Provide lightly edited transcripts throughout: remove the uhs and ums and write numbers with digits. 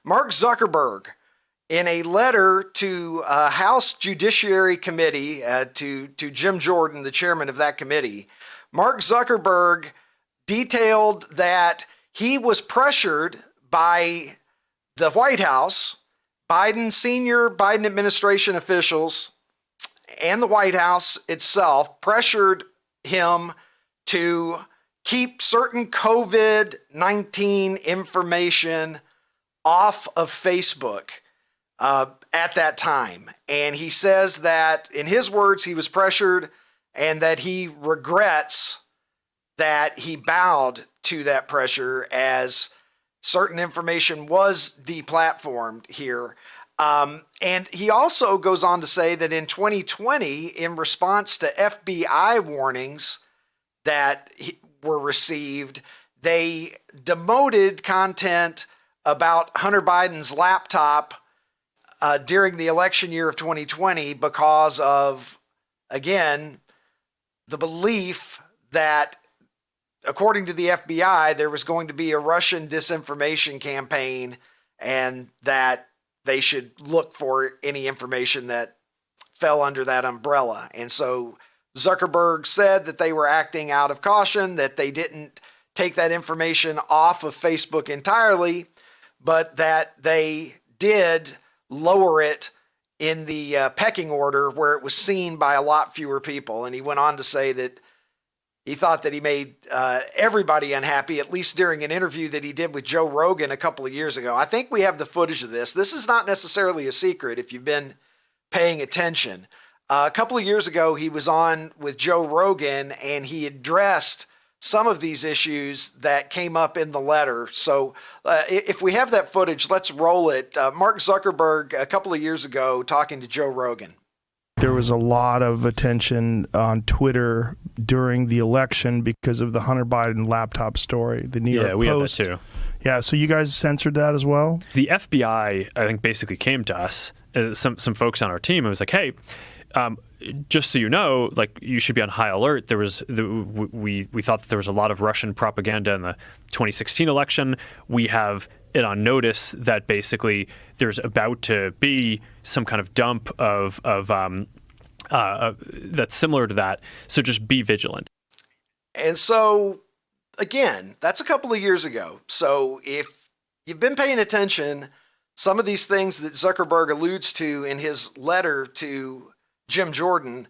Mark Zuckerberg, in a letter to House Judiciary Committee, to Jim Jordan, the chairman of that committee, Mark Zuckerberg detailed that he was pressured by the White House, senior Biden administration officials, and the White House itself pressured him to keep certain COVID-19 information off of Facebook at that time. And he says that, in his words, he was pressured and that he regrets that he bowed to that pressure as certain information was deplatformed here. And he also goes on to say that in 2020, in response to FBI warnings that were received, they demoted content about Hunter Biden's laptop during the election year of 2020 because of, again, the belief that, according to the FBI, there was going to be a Russian disinformation campaign and that they should look for any information that fell under that umbrella. And so Zuckerberg said that they were acting out of caution, that they didn't take that information off of Facebook entirely, but that they did lower it in the pecking order where it was seen by a lot fewer people. And he went on to say that he thought that he made everybody unhappy, at least during an interview that he did with Joe Rogan a couple of years ago. I think we have the footage of this. This is not necessarily a secret if you've been paying attention. A couple of years ago, he was on with Joe Rogan and he addressed some of these issues that came up in the letter. So if we have that footage, let's roll it. Mark Zuckerberg, a couple of years ago, talking to Joe Rogan. There was a lot of attention on Twitter during the election because of the Hunter Biden laptop story. The New York Post. Yeah, we have that too. Yeah, so you guys censored that as well? The FBI, I think, basically came to us, some folks on our team, and was like, hey, just so you know, like, you should be on high alert. There was we thought that there was a lot of Russian propaganda in the 2016 election. We have it on notice that basically there's about to be some kind of dump of that's similar to that. So just be vigilant. And so, again, that's a couple of years ago. So if you've been paying attention, some of these things that Zuckerberg alludes to in his letter to Jim Jordan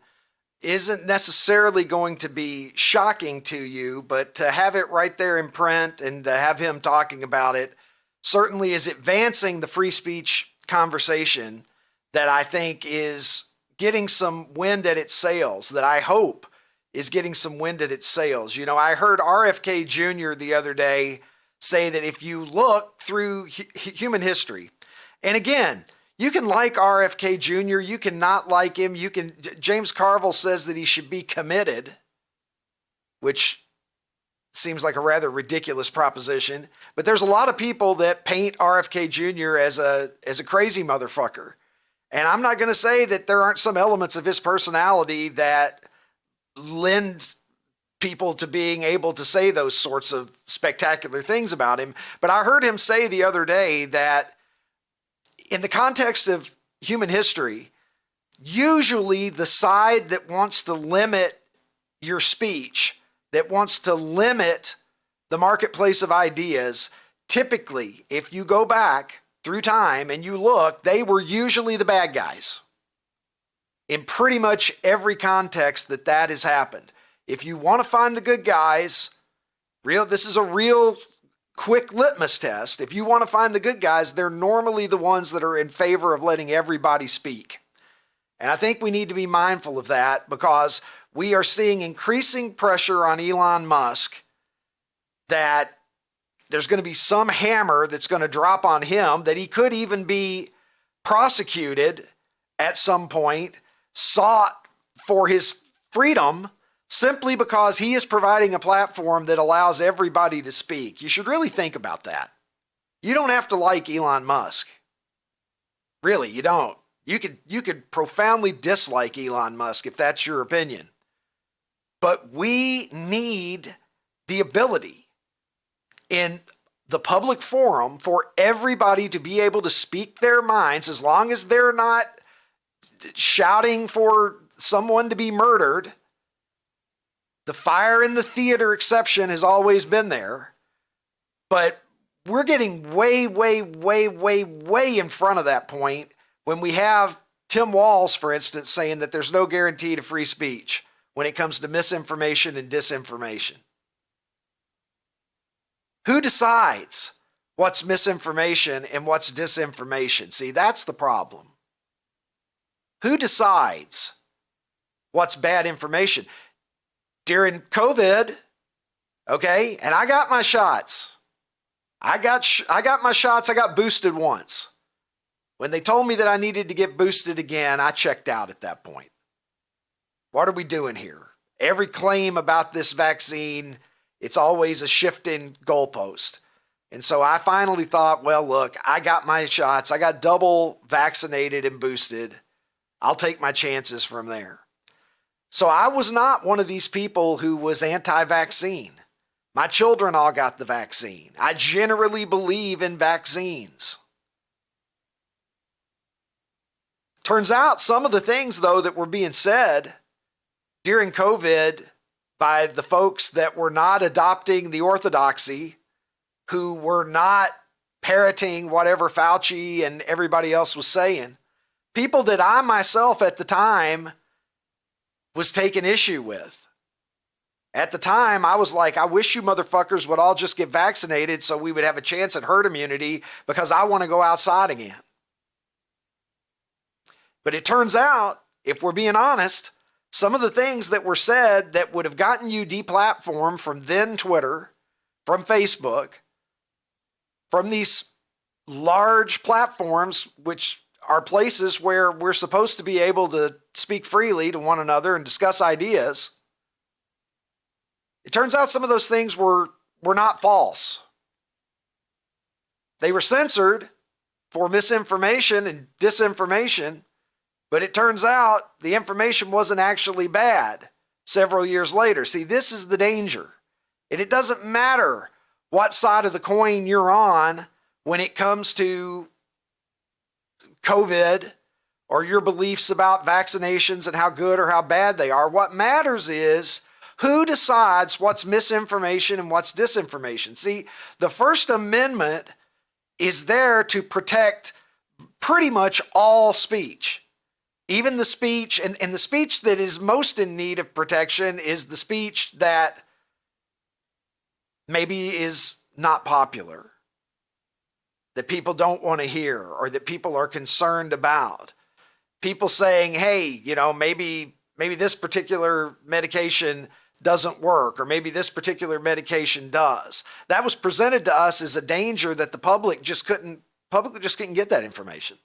isn't necessarily going to be shocking to you, but to have it right there in print and to have him talking about it certainly is advancing the free speech conversation that I think is getting some wind at its sails, that I hope is getting some wind at its sails. You know, I heard RFK Jr. the other day say that if you look through human history, and again, you can like RFK Jr., you can not like him, James Carville says that he should be committed, which seems like a rather ridiculous proposition, but there's a lot of people that paint RFK Jr. as a crazy motherfucker. And I'm not going to say that there aren't some elements of his personality that lend people to being able to say those sorts of spectacular things about him. But I heard him say the other day that in the context of human history, usually the side that wants to limit your speech, that wants to limit the marketplace of ideas, typically, if you go back through time and you look, they were usually the bad guys. In pretty much every context that has happened. If you want to find the good guys, this is a real quick litmus test. If you want to find the good guys, they're normally the ones that are in favor of letting everybody speak. And I think we need to be mindful of that because we are seeing increasing pressure on Elon Musk that there's going to be some hammer that's going to drop on him, that he could even be prosecuted at some point, sought for his freedom, simply because he is providing a platform that allows everybody to speak. You should really think about that. You don't have to like Elon Musk. Really, you don't. You could profoundly dislike Elon Musk if that's your opinion. But we need the ability in the public forum for everybody to be able to speak their minds, as long as they're not shouting for someone to be murdered. The fire in the theater exception has always been there, but we're getting way in front of that point when we have Tim Walz, for instance, saying that there's no guarantee to free speech when it comes to misinformation and disinformation. Who decides what's misinformation and what's disinformation? See, that's the problem. Who decides what's bad information? During COVID, okay, and I got my shots. I got my shots. I got boosted once. When they told me that I needed to get boosted again, I checked out at that point. What are we doing here? Every claim about this vaccine, it's always a shifting goalpost. And so I finally thought, well, look, I got my shots. I got double vaccinated and boosted. I'll take my chances from there. So I was not one of these people who was anti-vaccine. My children all got the vaccine. I generally believe in vaccines. Turns out some of the things, though, that were being said during COVID by the folks that were not adopting the orthodoxy, who were not parroting whatever Fauci and everybody else was saying, people that I myself at the time was taking issue with. At the time, I was like, I wish you motherfuckers would all just get vaccinated so we would have a chance at herd immunity, because I want to go outside again. But it turns out, if we're being honest, some of the things that were said that would have gotten you deplatformed from then Twitter, from Facebook, from these large platforms, which are places where we're supposed to be able to speak freely to one another and discuss ideas. It turns out some of those things were not false. They were censored for misinformation and disinformation, but it turns out the information wasn't actually bad several years later. See, this is the danger. And it doesn't matter what side of the coin you're on when it comes to COVID or your beliefs about vaccinations and how good or how bad they are. What matters is who decides what's misinformation and what's disinformation. See, the First Amendment is there to protect pretty much all speech. Even the speech, and the speech that is most in need of protection is the speech that maybe is not popular, that people don't want to hear, or that people are concerned about. People saying, hey, maybe this particular medication doesn't work, or maybe this particular medication does. That was presented to us as a danger that the public just couldn't get that information.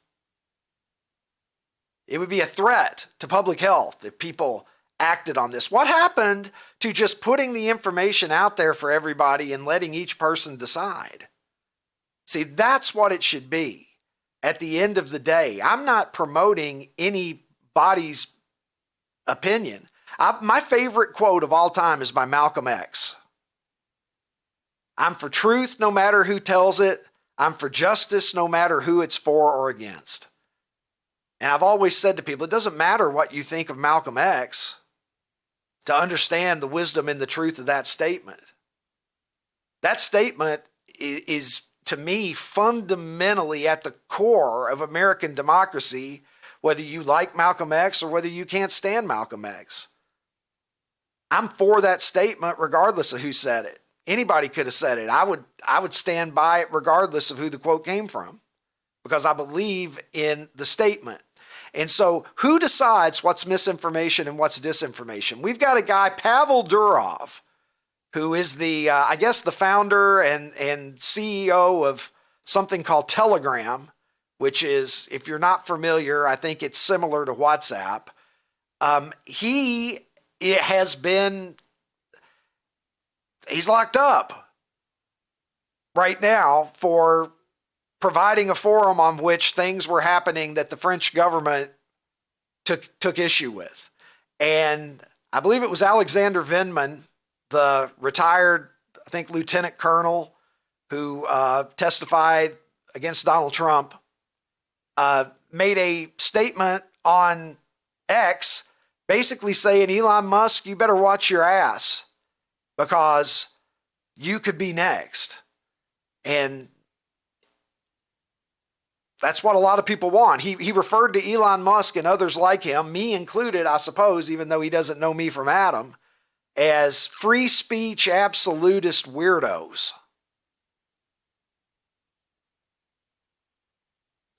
It would be a threat to public health if people acted on this. What happened to just putting the information out there for everybody and letting each person decide? See, that's what it should be. At the end of the day, I'm not promoting anybody's opinion. My favorite quote of all time is by Malcolm X. I'm for truth no matter who tells it. I'm for justice no matter who it's for or against. And I've always said to people, it doesn't matter what you think of Malcolm X to understand the wisdom and the truth of that statement. That statement is, to me, fundamentally at the core of American democracy, whether you like Malcolm X or whether you can't stand Malcolm X. I'm for that statement regardless of who said it. Anybody could have said it. I would stand by it regardless of who the quote came from, because I believe in the statement. And so who decides what's misinformation and what's disinformation? We've got a guy, Pavel Durov, who is the founder and CEO of something called Telegram, which is, if you're not familiar, I think it's similar to WhatsApp. He's locked up right now for providing a forum on which things were happening that the French government took issue with. And I believe it was Alexander Vindman, the retired, I think, lieutenant colonel, who testified against Donald Trump, made a statement on X basically saying, Elon Musk, you better watch your ass because you could be next. And that's what a lot of people want. He referred to Elon Musk and others like him, me included, I suppose, even though he doesn't know me from Adam, as free speech absolutist weirdos.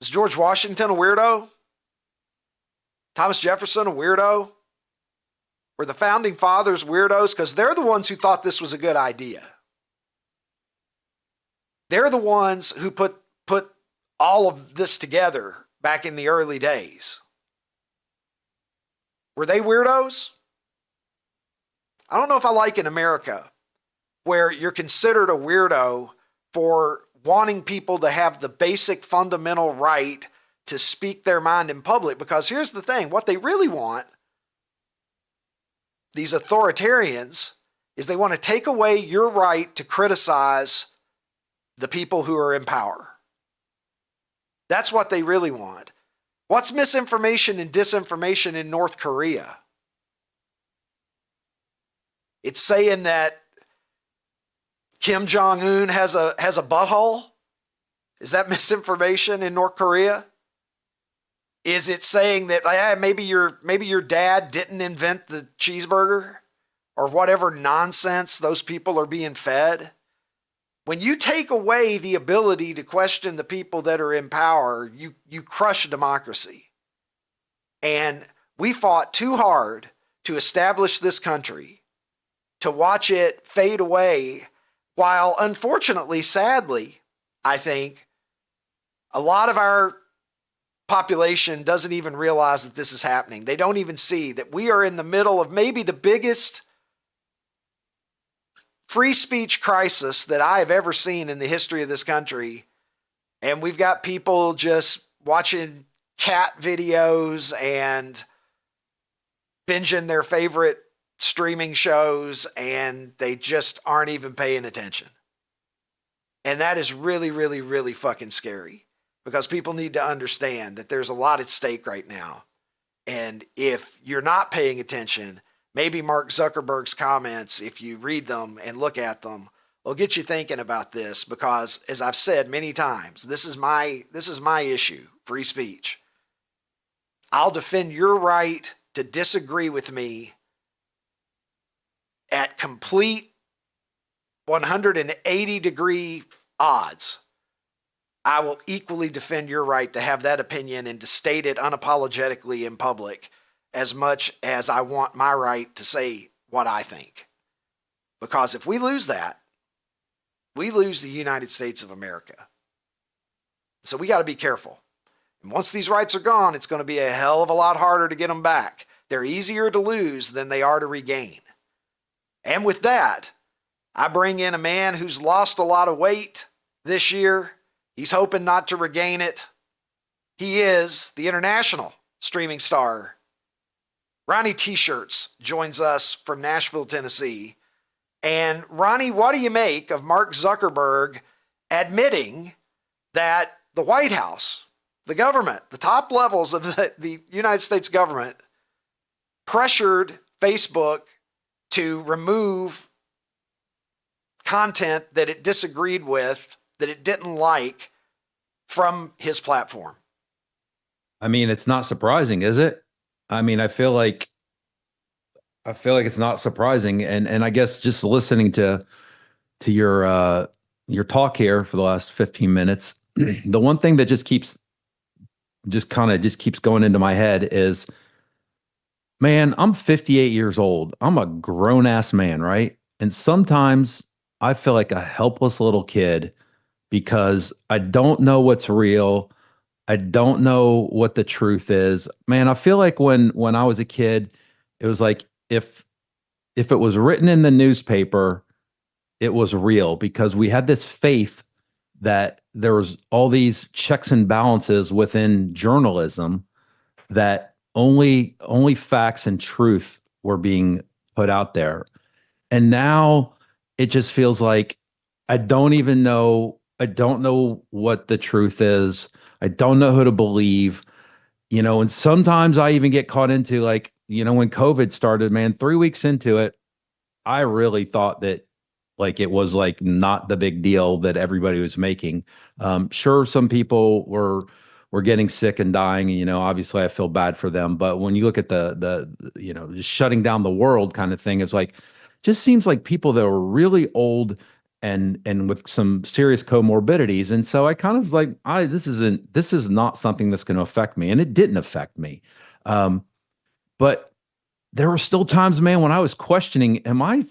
Is George Washington a weirdo? Thomas Jefferson a weirdo? Were the founding fathers weirdos? Because they're the ones who thought this was a good idea. They're the ones who put all of this together back in the early days. Were they weirdos? I don't know if I like in America where you're considered a weirdo for wanting people to have the basic fundamental right to speak their mind in public. Because here's the thing, what they really want, these authoritarians, is they want to take away your right to criticize the people who are in power. That's what they really want. What's misinformation and disinformation in North Korea? It's saying that Kim Jong-un has a butthole? Is that misinformation in North Korea? Is it saying that maybe your dad didn't invent the cheeseburger or whatever nonsense those people are being fed? When you take away the ability to question the people that are in power, you crush democracy. And we fought too hard to establish this country, to watch it fade away, while unfortunately, sadly, I think, a lot of our population doesn't even realize that this is happening. They don't even see that we are in the middle of maybe the biggest free speech crisis that I have ever seen in the history of this country. And we've got people just watching cat videos and binging their favorite streaming shows, and they just aren't even paying attention. And that is really, really, really fucking scary, because people need to understand that there's a lot at stake right now. And if you're not paying attention, maybe Mark Zuckerberg's comments, if you read them and look at them, will get you thinking about this, because as I've said many times, this is my issue, free speech. I'll defend your right to disagree with me at complete 180-degree odds. I will equally defend your right to have that opinion and to state it unapologetically in public, as much as I want my right to say what I think. Because if we lose that, we lose the United States of America. So we got to be careful. And once these rights are gone, it's going to be a hell of a lot harder to get them back. They're easier to lose than they are to regain. And with that, I bring in a man who's lost a lot of weight this year. He's hoping not to regain it. He is the international streaming star. Ronnie T-Shirts joins us from Nashville, Tennessee. And Ronnie, what do you make of Mark Zuckerberg admitting that the White House, the government, the top levels of the United States government pressured Facebook to remove content that it disagreed with, that it didn't like, from his platform? I mean, it's not surprising, is it? I mean, I feel like it's not surprising. And I guess just listening to your talk here for the last 15 minutes, the one thing that just keeps going into my head is, man, I'm 58 years old. I'm a grown ass man, right? And sometimes I feel like a helpless little kid because I don't know what's real. I don't know what the truth is. Man, I feel like when I was a kid, it was like if it was written in the newspaper, it was real, because we had this faith that there was all these checks and balances within journalism, that only facts and truth were being put out there. And now it just feels like I don't even know. I don't know what the truth is. I don't know who to believe. And sometimes I even get caught into like, when COVID started, man, 3 weeks into it, I really thought that like it was like not the big deal that everybody was making. Sure, some people were getting sick and dying, and obviously I feel bad for them. But when you look at the just shutting down the world kind of thing, it's like just seems like people that were really old and with some serious comorbidities. And so I kind of like, this is not something that's going to affect me, and it didn't affect me. But there were still times, man, when I was questioning, am I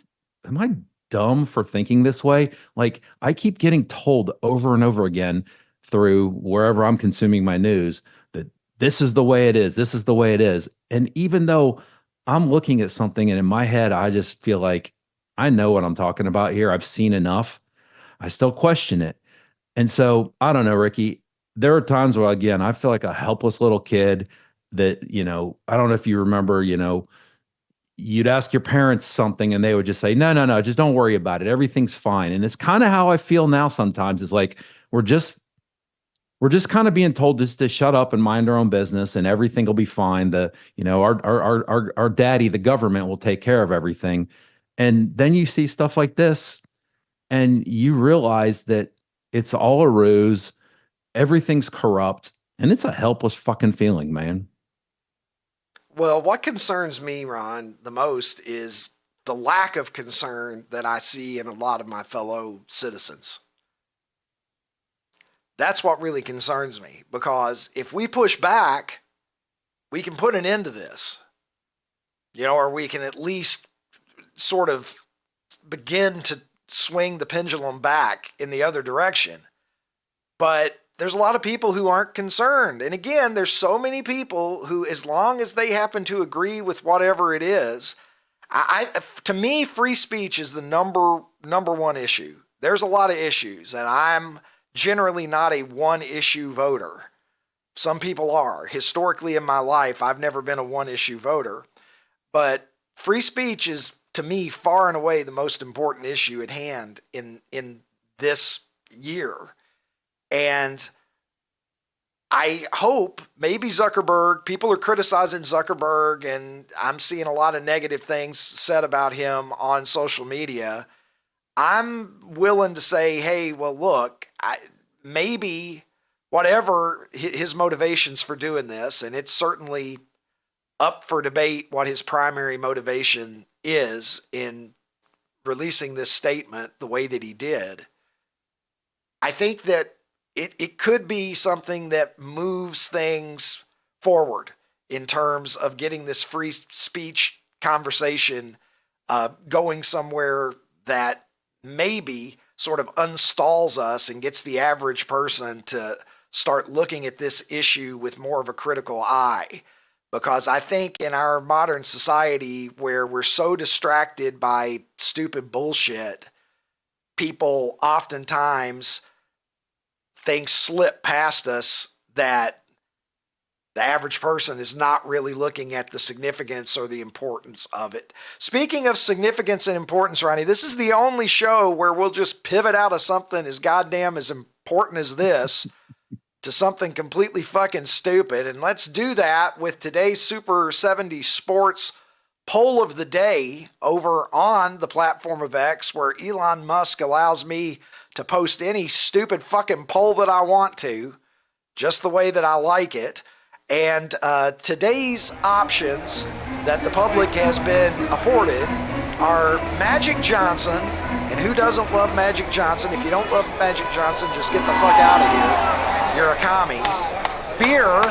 dumb for thinking this way? Like I keep getting told over and over again through wherever I'm consuming my news that this is the way it is. This is the way it is. And even though I'm looking at something and in my head, I just feel like I know what I'm talking about here. I've seen enough. I still question it. And so I don't know, Ricky, there are times where, again, I feel like a helpless little kid that, I don't know if you remember, you'd ask your parents something and they would just say, no, no, no, just don't worry about it. Everything's fine. And it's kind of how I feel now sometimes. It's like we're just kind of being told just to shut up and mind our own business and everything will be fine. Our daddy, the government, will take care of everything. And then you see stuff like this and you realize that it's all a ruse, everything's corrupt, and it's a helpless fucking feeling, man. Well, what concerns me, Ron, the most is the lack of concern that I see in a lot of my fellow citizens. That's what really concerns me, because if we push back, we can put an end to this, or we can at least sort of begin to swing the pendulum back in the other direction. But there's a lot of people who aren't concerned. And again, there's so many people who, as long as they happen to agree with whatever it is, to me, free speech is the number one issue. There's a lot of issues, and I'm generally not a one issue voter. Some people are. Historically in my life, I've never been a one issue voter. But free speech is, to me, far and away the most important issue at hand in this year. And I hope maybe Zuckerberg, people are criticizing Zuckerberg, and I'm seeing a lot of negative things said about him on social media. I'm willing to say, hey, well, look, maybe whatever his motivations for doing this, and it's certainly up for debate what his primary motivation is in releasing this statement the way that he did. I think that it could be something that moves things forward in terms of getting this free speech conversation going somewhere that maybe sort of unstalls us and gets the average person to start looking at this issue with more of a critical eye. Because I think in our modern society where we're so distracted by stupid bullshit, people oftentimes things slip past us that the average person is not really looking at the significance or the importance of it. Speaking of significance and importance, Ronnie, this is the only show where we'll just pivot out of something as goddamn as important as this to something completely fucking stupid. And let's do that with today's Super 70 Sports poll of the day over on the platform of X, where Elon Musk allows me to post any stupid fucking poll that I want to, just the way that I like it. And today's options that the public has been afforded are Magic Johnson. And who doesn't love Magic Johnson? If you don't love Magic Johnson, just get the fuck out of here. You're a commie. Beer,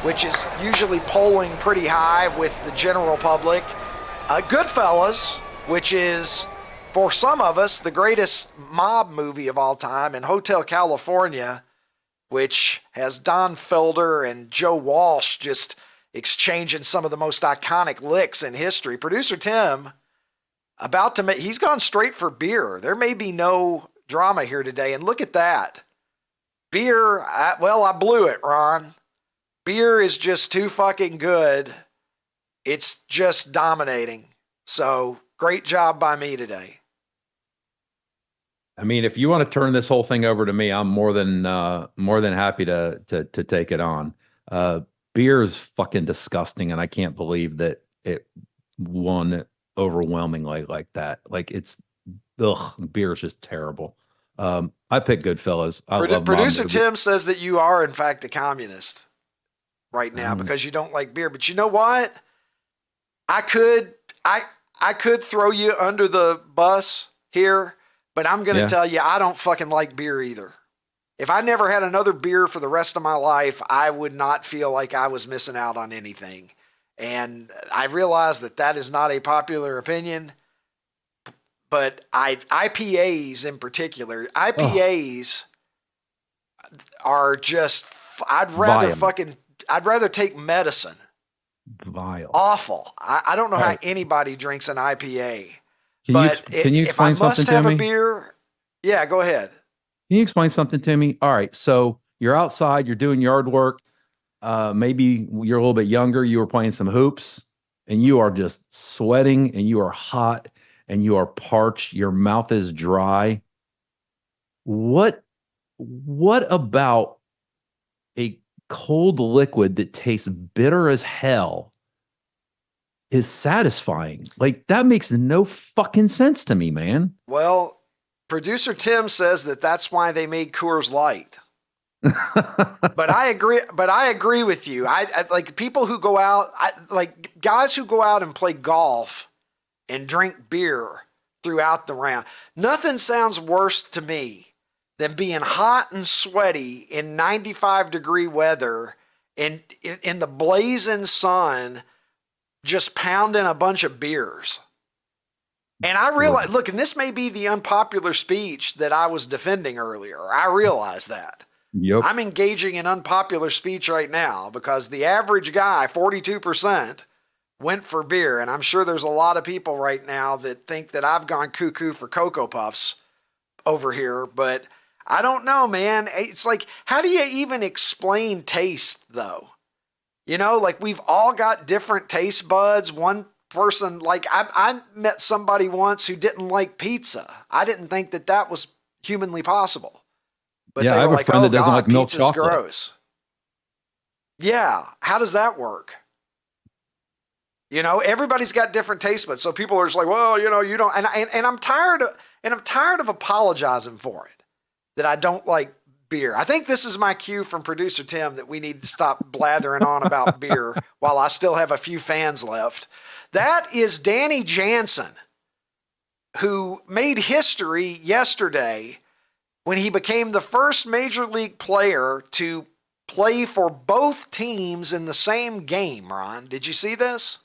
which is usually polling pretty high with the general public. Goodfellas, which is, for some of us, the greatest mob movie of all time, and Hotel California, which has Don Felder and Joe Walsh just exchanging some of the most iconic licks in history. Producer Tim, he's gone straight for beer. There may be no drama here today, and look at that. Beer, I blew it, Ron. Beer is just too fucking good. It's just dominating. So, great job by me today. I mean, if you want to turn this whole thing over to me, I'm more than happy to take it on. Uh, Beer is fucking disgusting, and I can't believe that it won overwhelmingly like that. Like it's beer is just terrible. I pick Goodfellas. I love Producer Mom. Tim says that you are, in fact, a communist right now because you don't like beer. But you know what? I could throw you under the bus here, but I'm going to tell you, I don't fucking like beer either. If I never had another beer for the rest of my life, I would not feel like I was missing out on anything. And I realize that that is not a popular opinion, but IPAs in particular, IPAs are just, I'd rather take medicine. Vile. Awful. I don't know how anybody drinks an IPA. Can you explain if I must something have to me? a beer, yeah, go ahead. Can you explain something to me? All right, so you're outside, you're doing yard work. Maybe you're a little bit younger. You were playing some hoops, and you are just sweating, and you are hot, and you are parched. Your mouth is dry. What about a cold liquid that tastes bitter as hell is satisfying? Like, that makes no fucking sense to me, man. Well, producer Tim says that that's why they made Coors Light. But I agree with you. I like people who go out, like guys who go out and play golf and drink beer throughout the round. Nothing sounds worse to me than being hot and sweaty in 95-degree weather and in the blazing sun, just pounding a bunch of beers. And I realize, look, and this may be the unpopular speech that I was defending earlier. I realize that. Yep. I'm engaging in unpopular speech right now because the average guy, 42%, went for beer. And I'm sure there's a lot of people right now that think that I've gone cuckoo for Cocoa Puffs over here. But I don't know, man. It's like, how do you even explain taste, though? You know, like we've all got different taste buds. One person, like I met somebody once who didn't like pizza. I didn't think that that was humanly possible. But yeah, they I have were a like, friend oh, that doesn't God, like milk pizza's chocolate. gross. Yeah. How does that work? You know, everybody's got different taste buds. So people are just like, well, you know, you don't, and I'm tired of apologizing for it, that I don't like beer. I think this is my cue from producer Tim that we need to stop blathering on about beer while I still have a few fans left. That is Danny Jansen, who made history yesterday when he became the first major league player to play for both teams in the same game. Ron, did you see this?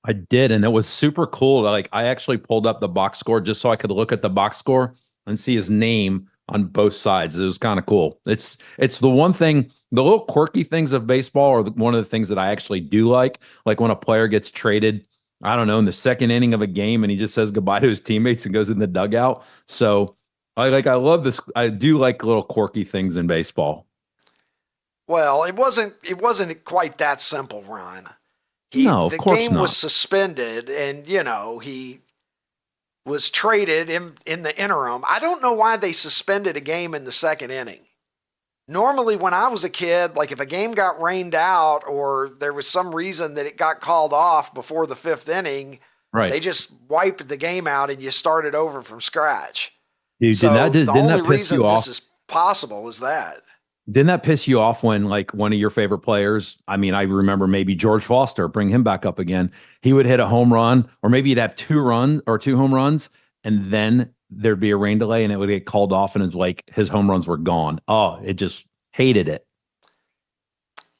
I did, and it was super cool. Like, I actually pulled up the box score just so I could look at the box score and see his name on both sides. It was kind of cool. It's the one thing, the little quirky things of baseball are one of the things that I actually do like when a player gets traded, I don't know, in the second inning of a game and he just says goodbye to his teammates and goes in the dugout. So I love this. I do like little quirky things in baseball. Well, it wasn't quite that simple, Ron. No, of course the game not. was suspended, and you know he was traded in the interim. I don't know why they suspended a game in the second inning. Normally, when I was a kid, like if a game got rained out or there was some reason that it got called off before the fifth inning, Right. they just wiped the game out and you started over from scratch. Dude, So didn't the only that piss reason you this off? is possible is that. Didn't that piss you off when like one of your favorite players, I mean, I remember maybe George Foster, bring him back up again. He would hit a home run, or maybe he'd have two home runs, and then there'd be a rain delay and it would get called off and his home runs were gone. Oh, it just hated it.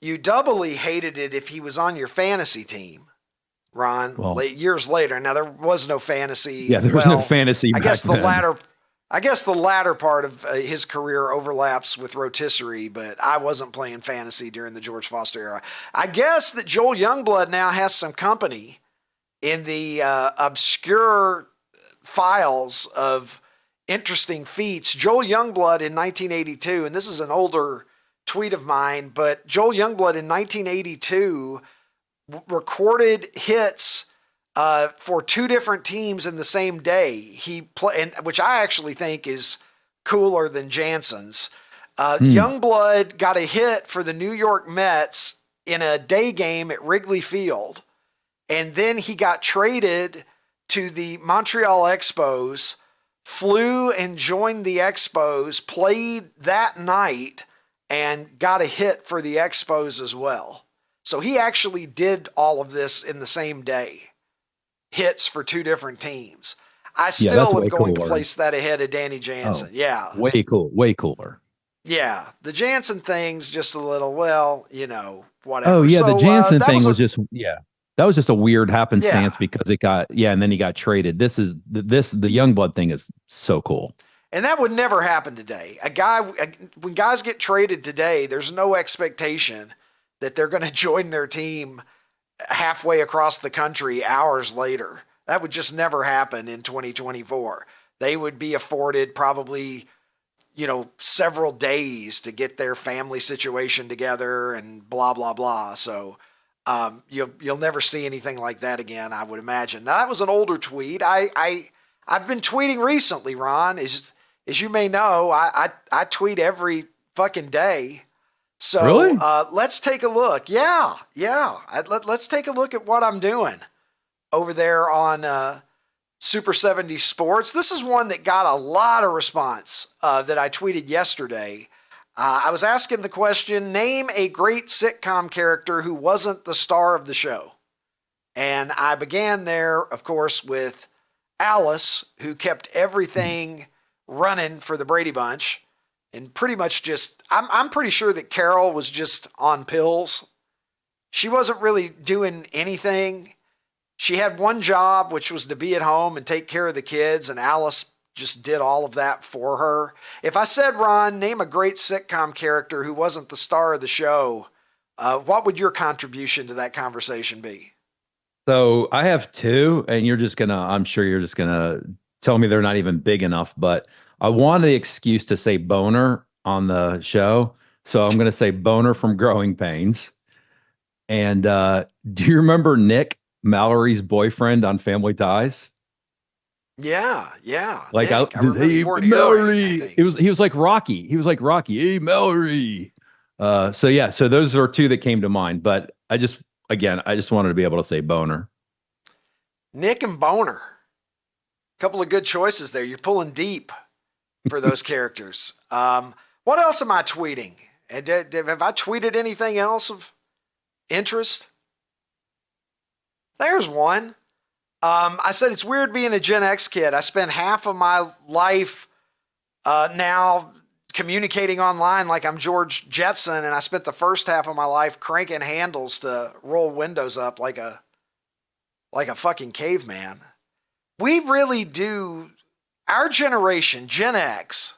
You doubly hated it if he was on your fantasy team, Ron, Well, years later. Now, there was no fantasy. Yeah, there was no fantasy I back guess then. the latter part of his career overlaps with rotisserie, but I wasn't playing fantasy during the George Foster era. I guess that Joel Youngblood now has some company in the obscure files of interesting feats. Joel Youngblood in 1982, and this is an older tweet of mine, but Joel Youngblood in 1982 recorded hits for two different teams in the same day. He which I actually think is cooler than Jansen's. Youngblood got a hit for the New York Mets in a day game at Wrigley Field, and then he got traded to the Montreal Expos, flew and joined the Expos, played that night, and got a hit for the Expos as well. So he actually did all of this in the same day. Hits for two different teams. I still am going to place that ahead of Danny Jansen. Yeah. Way cooler. Yeah. The Jansen thing's just a little, well, whatever. Oh, yeah. So, the Jansen thing was just, that was just a weird happenstance because it got, and then he got traded. The Youngblood thing is so cool. And that would never happen today. When guys get traded today, there's no expectation that they're going to join their team halfway across the country hours later. That would just never happen in 2024. They would be afforded probably, several days to get their family situation together and blah, blah, blah. So you'll never see anything like that again, I would imagine. Now, that was an older tweet. I've been tweeting recently, Ron. As you may know, I tweet every fucking day. So really? Let's take a look. Yeah. Let's take a look at what I'm doing over there on Super 70 Sports. This is one that got a lot of response that I tweeted yesterday. I was asking the question, name a great sitcom character who wasn't the star of the show. And I began there, of course, with Alice, who kept everything running for the Brady Bunch. And pretty much I'm pretty sure that Carol was just on pills. She wasn't really doing anything. She had one job, which was to be at home and take care of the kids, and Alice just did all of that for her. If I said, Ron, name a great sitcom character who wasn't the star of the show, what would your contribution to that conversation be? So I have two, and I'm sure you're just gonna tell me they're not even big enough, but I want the excuse to say Boner on the show. So I'm going to say Boner from Growing Pains. And do you remember Nick, Mallory's boyfriend on Family Ties? Yeah. Like, Nick, hey, Mallory. He was like Rocky. Hey, Mallory. So those are two that came to mind. But I just wanted to be able to say Boner. Nick and Boner. Couple of good choices there. You're pulling deep for those characters. What else am I tweeting? And have I tweeted anything else of interest? There's one. I said it's weird being a Gen X kid. I spent half of my life now communicating online like I'm George Jetson, and I spent the first half of my life cranking handles to roll windows up like a fucking caveman. We really do. Our generation, Gen X,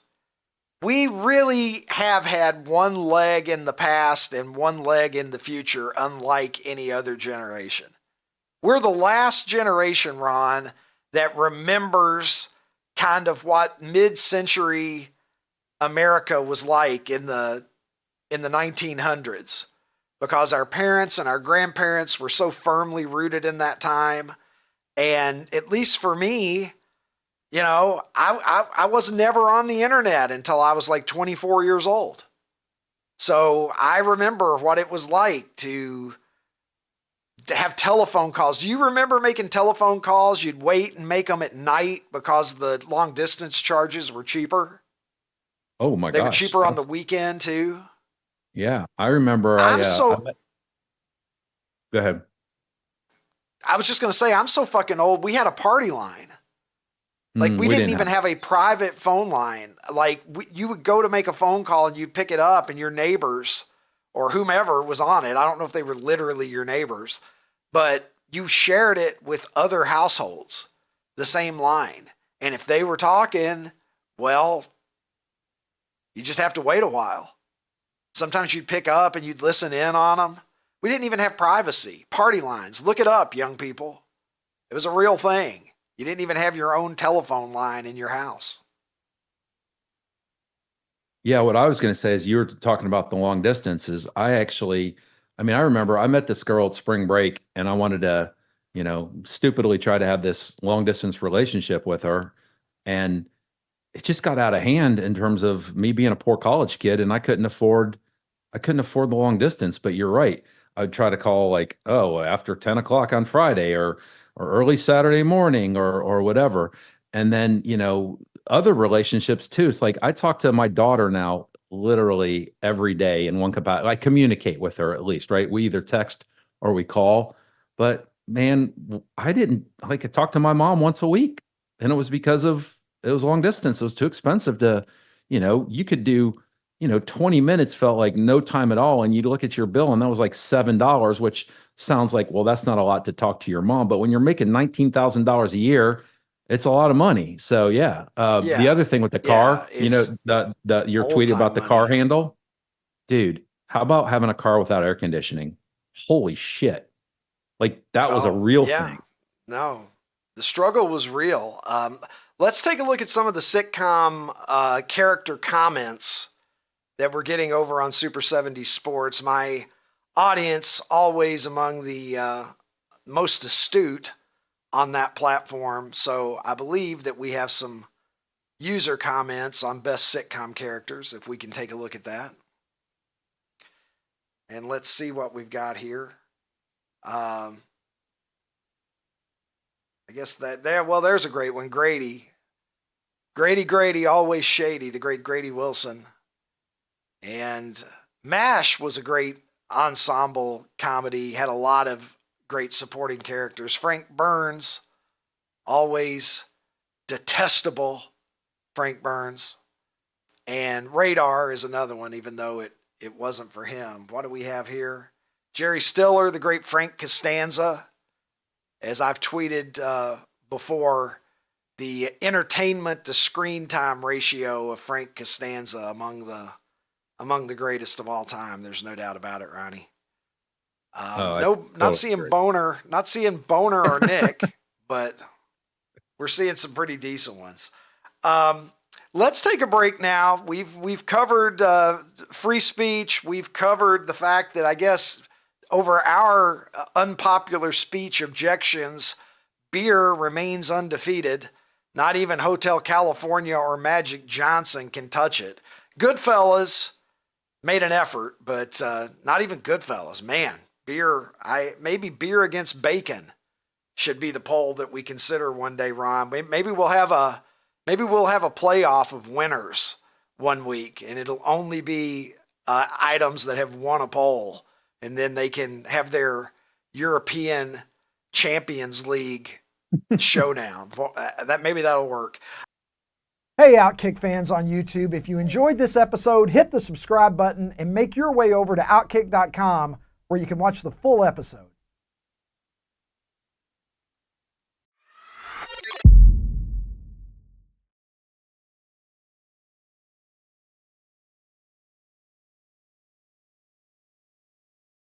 we really have had one leg in the past and one leg in the future, unlike any other generation. We're the last generation, Ron, that remembers kind of what mid-century America was like in the 1900s, because our parents and our grandparents were so firmly rooted in that time. And at least for me, I was never on the internet until I was like 24 years old. So I remember what it was like to have telephone calls. Do you remember making telephone calls? You'd wait and make them at night because the long distance charges were cheaper. Oh my gosh. They were cheaper on the weekend too. Yeah, I remember. Go ahead. I was just going to say, I'm so fucking old. We had a party line. Like we didn't even have a private phone line. Like you would go to make a phone call and you'd pick it up and your neighbors or whomever was on it. I don't know if they were literally your neighbors, but you shared it with other households, the same line. And if they were talking, well, you just have to wait a while. Sometimes you'd pick up and you'd listen in on them. We didn't even have privacy. Party lines. Look it up, young people. It was a real thing. You didn't even have your own telephone line in your house. Yeah, what I was going to say is you were talking about the long distances. I remember I met this girl at spring break and I wanted to, stupidly try to have this long distance relationship with her. And it just got out of hand in terms of me being a poor college kid, and I couldn't afford the long distance. But you're right. I'd try to call like, oh, after 10 o'clock on Friday or early Saturday morning or whatever. And then, other relationships too. It's like I talk to my daughter now literally every day in one capacity. I communicate with her at least, right? We either text or we call. But man, I talk to my mom once a week, and it was because it was long distance. It was too expensive to, you could do, 20 minutes felt like no time at all. And you'd look at your bill and that was like $7, which sounds like, well, that's not a lot to talk to your mom. But when you're making $19,000 a year, it's a lot of money. So yeah. The other thing with the car, your tweet about the car handle, dude, how about having a car without air conditioning? Holy shit. Like that was a real thing. No, the struggle was real. Let's take a look at some of the sitcom character comments that we're getting over on Super 70 Sports. My audience, always among the most astute on that platform. So I believe that we have some user comments on best sitcom characters, if we can take a look at that. And let's see what we've got here. I guess there's a great one. Grady, always shady, the great Grady Wilson. And MASH was a great ensemble comedy, had a lot of great supporting characters. Frank Burns, always detestable Frank Burns. And Radar is another one, even though it wasn't for him. What do we have here? Jerry Stiller, the great Frank Costanza. As I've tweeted before, the entertainment to screen time ratio of Frank Costanza among the greatest of all time. There's no doubt about it, Ronnie. Not seeing Boner or Nick, but we're seeing some pretty decent ones. Let's take a break now. We've covered free speech. We've covered the fact that I guess over our unpopular speech objections, beer remains undefeated. Not even Hotel California or Magic Johnson can touch it. Goodfellas made an effort, but not even Goodfellas. Man, maybe beer against bacon should be the poll that we consider one day, Ron. Maybe we'll have a playoff of winners one week, and it'll only be items that have won a poll, and then they can have their European Champions League showdown. Maybe that'll work. Hey, OutKick fans on YouTube, if you enjoyed this episode, hit the subscribe button and make your way over to OutKick.com where you can watch the full episode.